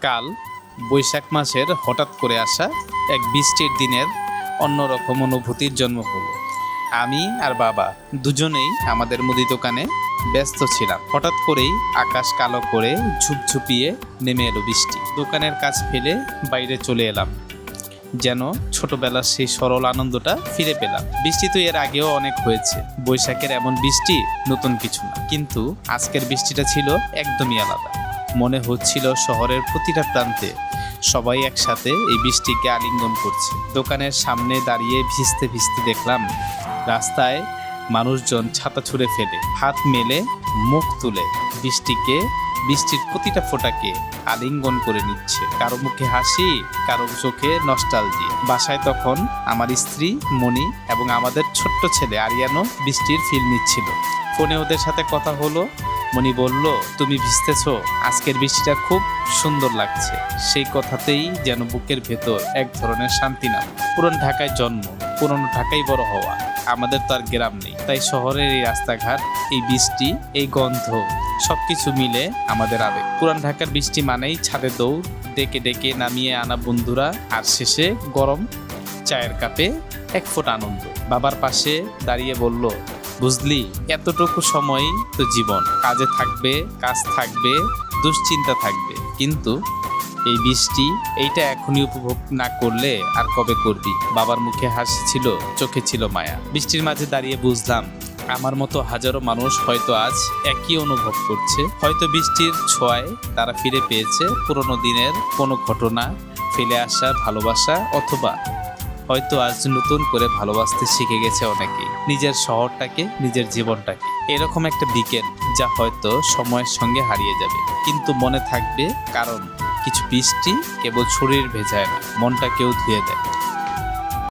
কাল বৈশাখ মাসের হঠাৎ করে আসা এক বৃষ্টির দিনের অন্যরকম অনুভূতির জন্ম হলো। আমি আর বাবা দুজনেই আমাদের মুদি দোকানে ব্যস্ত ছিলাম। হঠাৎ করেই আকাশ কালো করে ঝুপঝুপিয়ে নেমে এলো বৃষ্টি। দোকানের কাজ ফেলে বাইরে চলে এলাম, যেন ছোটবেলার সেই সরল আনন্দটা ফিরে পেলাম। বৃষ্টি তো এর আগেও অনেক হয়েছে, বৈশাখের এমন বৃষ্টি নতুন কিছু না, কিন্তু আজকের বৃষ্টিটা ছিল একদমই আলাদা। মনে হচ্ছিল শহরের প্রতিটা প্রান্তে সবাই একসাথে এই বৃষ্টিকে আলিঙ্গন করছে। দোকানের সামনে দাঁড়িয়ে ভিজতে ভিজতে দেখলাম রাস্তায় মানুষজন ছাতা ছুঁড়ে ফেলে, হাত মেলে, মুখ তুলে বৃষ্টির প্রতিটা ফোঁটাকে আলিঙ্গন করে নিচ্ছে। কারো মুখে হাসি, কারো চোখে নস্টালজি। বাসায় তখন আমার স্ত্রী মণি এবং আমাদের ছোট্ট ছেলে আরিয়ানো বৃষ্টির ফিল নিচ্ছিল। ফোনে ওদের সাথে কথা হলো। মণি বলল, তুমি ভিজতেছো, আজকের বৃষ্টিটা খুব সুন্দর লাগছে। সেই কথাতেই যেন বুকের ভেতর এক ধরনের শান্তি নাম। পুরান ঢাকায় জন্ম, পুরনো ঢাকায় বড় হওয়া, আমাদের তো আর গ্রাম নেই। তাই শহরের এই রাস্তাঘাট, এই বৃষ্টি, এই গন্ধ, সবকিছু মিলে আমাদের আবেগ। পুরান ঢাকার বৃষ্টি মানেই ছাদে দৌড়, ডেকে ডেকে নামিয়ে আনা বন্ধুরা, আর শেষে গরম চায়ের কাপে এক ফোঁটা আনন্দ। বাবার পাশে দাঁড়িয়ে বলল, বুঝলি, এতটুকু সময় তো জীবন। কাজে থাকবে, কাজ থাকবে, দুশ্চিন্তা থাকবে, কিন্তু এই বৃষ্টি, এইটা এখনই উপভোগ না করলে আর কবে করবি? বাবার মুখে হাসি ছিল, চোখে ছিল মায়া। বৃষ্টির মাঝে দাঁড়িয়ে বুঝলাম আমার মতো হাজারো মানুষ হয়তো আজ একই অনুভব করছে। হয়তো বৃষ্টির ছোঁয়ায় তারা ফিরে পেয়েছে পুরনো দিনের কোনো ঘটনা, ফেলে আসা ভালোবাসা, অথবা হয়তো আজ নতুন করে ভালোবাসতে শিখে গেছে অনেকে নিজের শহরটাকে, নিজের জীবনটাকে। এরকম একটা বিকেল যা হয়তো সময়ের সঙ্গে হারিয়ে যাবে, কিন্তু মনে থাকবে, কারণ কিছু বৃষ্টি কেবল শরীর ভেজায় না, মনটাকেও ধুয়ে দেয়।